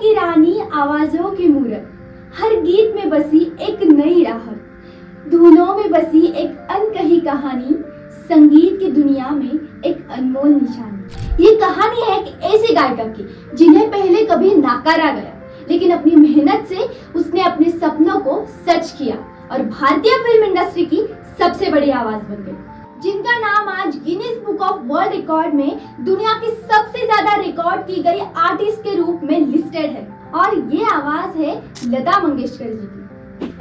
की रानी, आवाजों की मूरत, हर गीत में बसी एक नई राहत, धुनों में बसी एक अनकही कहानी, संगीत की दुनिया में एक अनमोल निशानी। ये कहानी है एक ऐसे गायिका की जिन्हें पहले कभी नकारा गया, लेकिन अपनी मेहनत से उसने अपने सपनों को सच किया और भारतीय फिल्म इंडस्ट्री की सबसे बड़ी आवाज बन गई, जिनका नाम आज Guinness book of world record में दुनिया की सबसे ज्यादा रिकॉर्ड की गई आर्टिस्ट के रूप में लिस्टेड है। और ये आवाज है लता मंगेशकर जी की।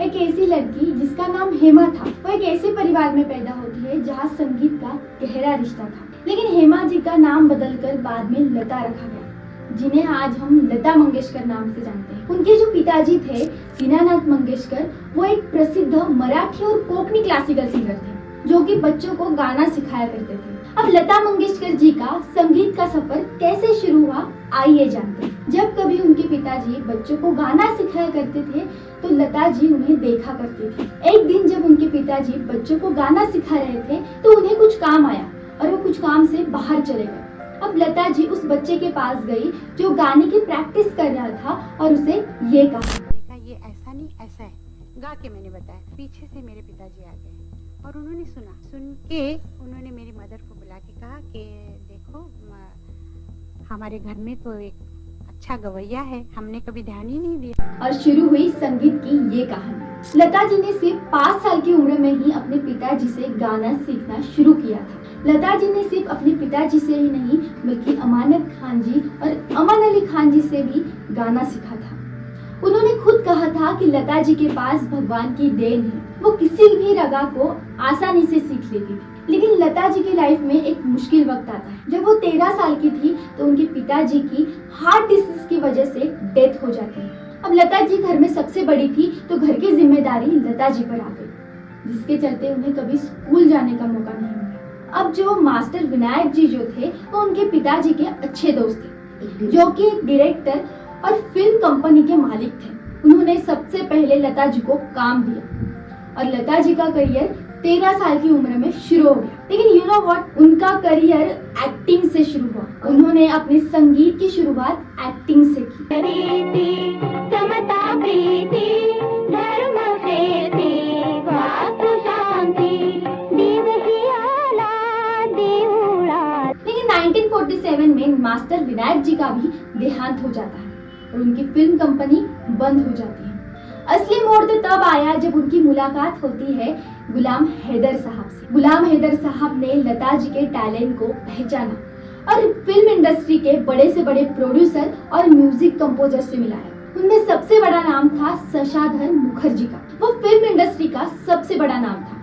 एक ऐसी लड़की जिसका नाम हेमा था, वो एक ऐसे परिवार में पैदा होती है जहाँ संगीत का गहरा रिश्ता था, लेकिन हेमा जी का नाम बदलकर बाद में लता रखा गया, जिन्हें आज हम लता मंगेशकर नाम से जानते हैं। उनके जो पिताजी थे दीनानाथ मंगेशकर, वो एक प्रसिद्ध मराठी और कोंकणी क्लासिकल सिंगर थे जो कि बच्चों को गाना सिखाया करते थे। अब लता मंगेशकर जी का संगीत का सफर कैसे शुरू हुआ, आइए जानते हैं। जब कभी उनके पिताजी बच्चों को गाना सिखाया करते थे तो लता जी उन्हें देखा करती थी। एक दिन जब उनके पिताजी बच्चों को गाना सिखा रहे थे तो उन्हें कुछ काम आया और वो कुछ काम से बाहर चले गए। अब लता जी उस बच्चे के पास गई जो गाने की प्रैक्टिस कर रहा था और उसे ये कहा, ये ऐसा नहीं ऐसा है, गा के मैंने बताया। पीछे से मेरे पिताजी आ गए और उन्होंने सुन के उन्होंने मेरी मदर को बुला के कहा कि देखो हमारे घर में तो एक अच्छा गवैया है, हमने कभी ध्यान ही नहीं दिया। और शुरू हुई संगीत की ये कहानी। लता जी ने सिर्फ 5 साल की उम्र में ही अपने पिताजी से गाना सीखना शुरू किया था। लता जी ने सिर्फ अपने पिताजी से ही नहीं बल्कि अमानत खान जी और अमन अली खान जी से भी गाना सीखा था। उन्होंने खुद कहा था कि लता जी के पास भगवान की देन है, वो किसी भी राग को आसानी से सीख लेती थी। लेकिन लता जी की लाइफ में एक मुश्किल वक्त आता है। जब वो 13 साल की थी तो उनके पिताजी की हार्ट डिसीज की वजह से डेथ हो जाती है। अब लता जी घर में सबसे बड़ी थी तो घर की जिम्मेदारी लता जी पर आ गई, जिसके चलते उन्हें कभी स्कूल जाने का मौका नहीं मिला। अब जो मास्टर विनायक जी जो थे वो उनके पिताजी के अच्छे दोस्त थे, जो कि एक डायरेक्टर और फिल्म कंपनी के मालिक थे। उन्होंने सबसे पहले लता जी को काम दिया और लता जी का करियर 13 साल की उम्र में शुरू हो गया। लेकिन यू नो व्हाट, उनका करियर एक्टिंग से शुरू हुआ। उन्होंने अपने संगीत की शुरुआत एक्टिंग से की। लेकिन 1947 में मास्टर विनायक जी का भी देहांत हो जाता है और उनकी फिल्म कंपनी बंद हो जाती है। असली मोड़ तो तब आया जब उनकी मुलाकात होती है गुलाम हैदर साहब से। गुलाम हैदर साहब ने लता जी के टैलेंट को पहचाना और फिल्म इंडस्ट्री के बड़े से बड़े प्रोड्यूसर और म्यूजिक कंपोजर से मिलाया। उनमें सबसे बड़ा नाम था शशाधर मुखर्जी का। वो फिल्म इंडस्ट्री का सबसे बड़ा नाम था।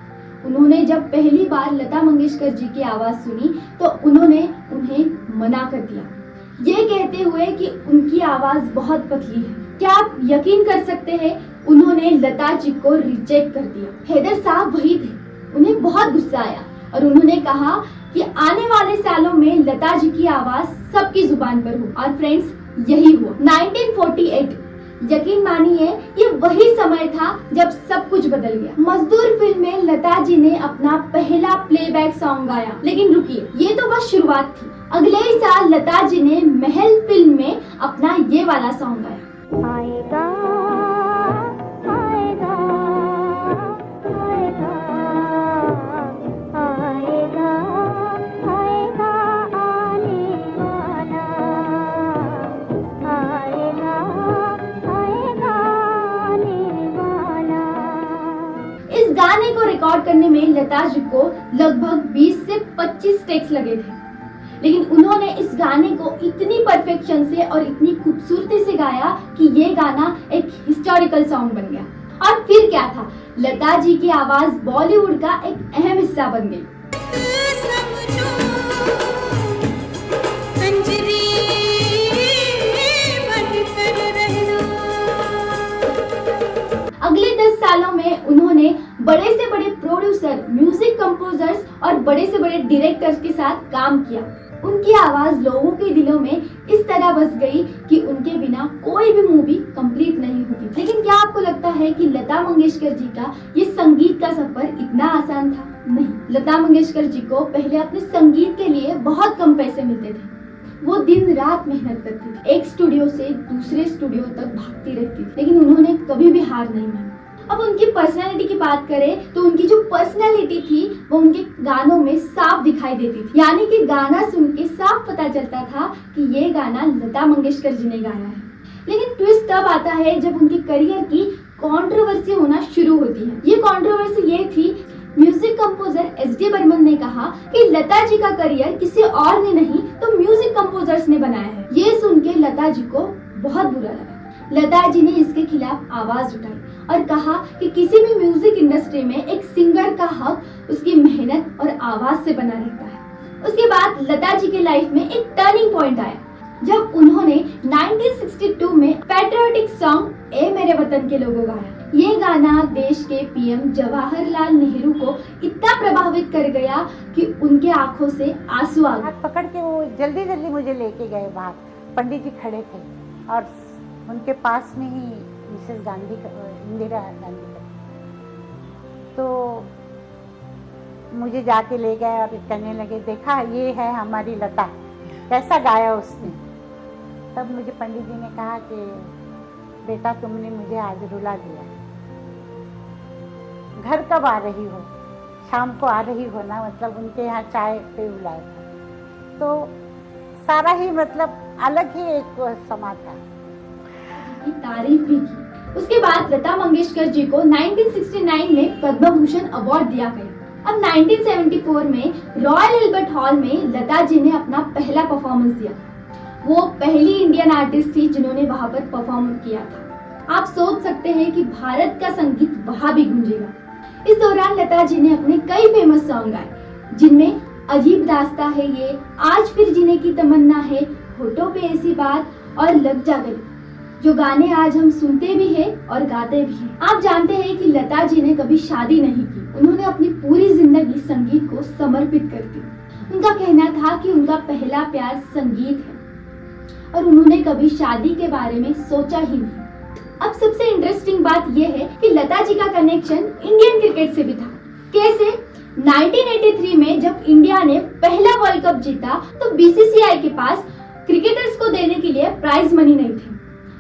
उन्होंने जब पहली बार लता मंगेशकर जी की आवाज सुनी तो उन्होंने उन्हें मना कर दिया, ये कहते हुए कि उनकी आवाज बहुत पतली है। क्या आप यकीन कर सकते हैं, उन्होंने लता जी को रिजेक्ट कर दिया। हैदर साहब वही थे, उन्हें बहुत गुस्सा आया और उन्होंने कहा कि आने वाले सालों में लता जी की आवाज सबकी जुबान पर हो। और फ्रेंड्स, यही हुआ। 1948, यकीन मानिए ये वही समय था जब सब कुछ बदल गया। मजदूर फिल्म में लता जी ने अपना पहला प्लेबैक सॉन्ग गाया। लेकिन रुकिए, ये तो बस शुरुआत थी। अगले ही साल लता जी ने महल फिल्म में अपना ये वाला सॉन्ग गाया। आएगा, आएगा, आएगा, आएगा, आएगा आने वाला, आएगा, आएगा आने वाला। इस गाने को रिकॉर्ड करने में लता जी को लगभग 20 से 25 टेक्स लगे थे, लेकिन उन्होंने इस गाने को इतनी परफेक्शन से और इतनी खूबसूरती से गाया कि ये गाना एक हिस्टोरिकल सॉन्ग बन गया। और फिर क्या था, लता जी की आवाज बॉलीवुड का एक अहम हिस्सा बन गई। अगले 10 सालों में उन्होंने बड़े से बड़े प्रोड्यूसर, म्यूजिक कंपोजर्स और बड़े से बड़े डायरेक्टर्स के साथ काम किया। उनकी आवाज लोगों के दिलों में इस तरह बस गई कि उनके बिना कोई भी मूवी कंप्लीट नहीं होती। लेकिन क्या आपको लगता है कि लता मंगेशकर जी का ये संगीत का सफर इतना आसान था? नहीं। लता मंगेशकर जी को पहले अपने संगीत के लिए बहुत कम पैसे मिलते थे। वो दिन रात मेहनत करती थी, एक स्टूडियो से दूसरे स्टूडियो तक भागती रहती थी, लेकिन उन्होंने कभी भी हार नहीं मानी। अब उनकी पर्सनालिटी की बात करें तो उनकी जो पर्सनालिटी थी वो उनके गानों में साफ दिखाई देती थी, यानी कि गाना सुन के साफ पता चलता था कि ये गाना लता मंगेशकर जी ने गाया है। लेकिन ट्विस्ट तब आता है जब उनके करियर की कंट्रोवर्सी होना शुरू होती है। ये कंट्रोवर्सी ये थी, म्यूजिक कंपोजर एस.डी. बर्मन ने कहा कि लता जी का करियर किसी और ने नहीं तो म्यूजिक कंपोजर्स ने बनाया है। ये सुन के लता जी को बहुत बुरा लगा। लता जी ने इसके खिलाफ आवाज उठाई और कहा कि किसी भी म्यूजिक इंडस्ट्री में एक सिंगर का हक उसकी मेहनत और आवाज से बना रहता है। उसके बाद लता जी के लाइफ में एक टर्निंग पॉइंट आया जब उन्होंने 1962 में पैट्रियोटिक सॉन्ग ए मेरे वतन के लोगों गाया। ये गाना देश के पीएम जवाहरलाल नेहरू को इतना प्रभावित कर गया कि उनके आंखों से आंसू आ गए। हाथ पकड़ के वो जल्दी जल्दी मुझे लेके गए बाहर। पंडित जी खड़े थे और उनके पास में ही मिसेस गांधी, इंदिरा गांधी का, तो मुझे जाके ले गए और कहने लगे, देखा ये है हमारी लता, कैसा गाया उसने। तब मुझे पंडित जी ने कहा कि बेटा तुमने मुझे आज रुला दिया, घर कब आ रही हो, शाम को आ रही हो ना, मतलब उनके यहाँ चाय पे बुलाया था। तो सारा ही मतलब अलग ही एक समा था। की तारीफ भी की। उसके बाद लता मंगेशकर जी को 1969 में पद्म भूषण अवार्ड दिया गया। अब 1974 में रॉयल एल्बर्ट हॉल में लता जी ने अपना पहला परफॉर्मेंस दिया। वो पहली इंडियन आर्टिस्ट थी जिन्होंने वहां पर परफॉर्म किया था। आप सोच सकते हैं कि भारत का संगीत वहां भी गूंजेगा। इस दौरान लता जी ने अपने कई फेमस सॉन्ग गाए, जिनमें अजीब दास्ता है ये, आज फिर जीने की तमन्ना है, होठों पे ऐसी बात और लग जा गई, जो गाने आज हम सुनते भी हैं और गाते भी हैं। आप जानते हैं कि लता जी ने कभी शादी नहीं की। उन्होंने अपनी पूरी जिंदगी संगीत को समर्पित कर दी। उनका कहना था कि उनका पहला प्यार संगीत है और उन्होंने कभी शादी के बारे में सोचा ही नहीं। अब सबसे इंटरेस्टिंग बात यह है कि लता जी का कनेक्शन इंडियन क्रिकेट से भी था। कैसे? 1983 में जब इंडिया ने पहला वर्ल्ड कप जीता तो बीसीसीआई के पास क्रिकेटर्स को देने के लिए प्राइज मनी नहीं थी,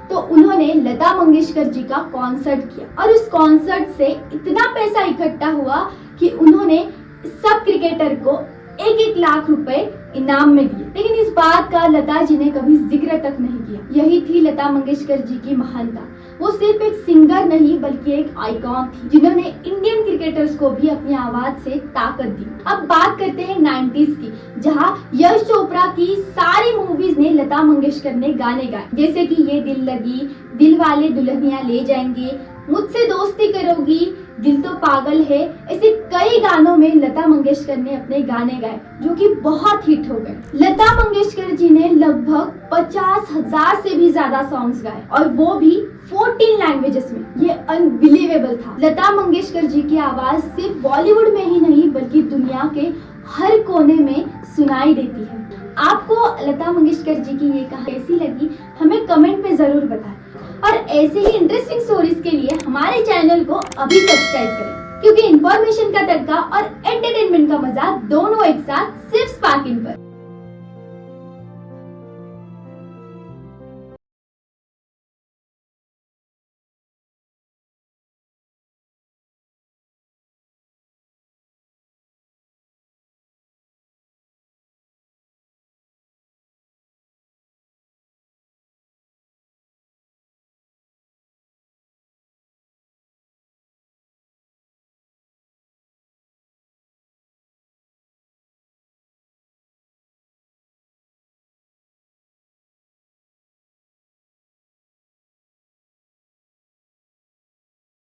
तो उन्होंने लता मंगेशकर जी का कॉन्सर्ट किया और उस कॉन्सर्ट से इतना पैसा इकट्ठा हुआ कि उन्होंने सब क्रिकेटर को 1-1 लाख रुपए इनाम में दिए। लेकिन इस बात का लता जी ने कभी जिक्र तक नहीं किया। यही थी लता मंगेशकर जी की महानता। वो सिर्फ एक सिंगर नहीं बल्कि एक आइकॉन थी, जिन्होंने इंडियन क्रिकेटर्स को भी अपनी आवाज से ताकत दी। अब बात करते हैं 90s की, जहां यश चोपड़ा की सारी मूवीज ने लता मंगेशकर ने गाने गाए, जैसे कि ये दिल लगी, दिल वाले दुल्हनिया ले जाएंगे, मुझसे दोस्ती करोगी, दिल तो पागल है। ऐसे कई गानों में लता मंगेशकर ने अपने गाने गाए जो कि बहुत हिट हो गए। लता मंगेशकर जी ने लगभग 50,000 से भी ज्यादा सॉन्ग्स गाए और वो भी 14 लैंग्वेजेस में। ये अनबिलीवेबल था। लता मंगेशकर जी की आवाज सिर्फ बॉलीवुड में ही नहीं बल्कि दुनिया के हर कोने में सुनाई देती है। आपको लता मंगेशकर जी की ये कहानी कैसी लगी हमें कमेंट में जरूर बताएं और ऐसे ही इंटरेस्टिंग स्टोरीज के लिए हमारे चैनल को अभी सब्सक्राइब करें, क्योंकि इंफॉर्मेशन का तड़का और एंटरटेनमेंट का मजा दोनों एक साथ सिर्फ स्पार्क इन पर।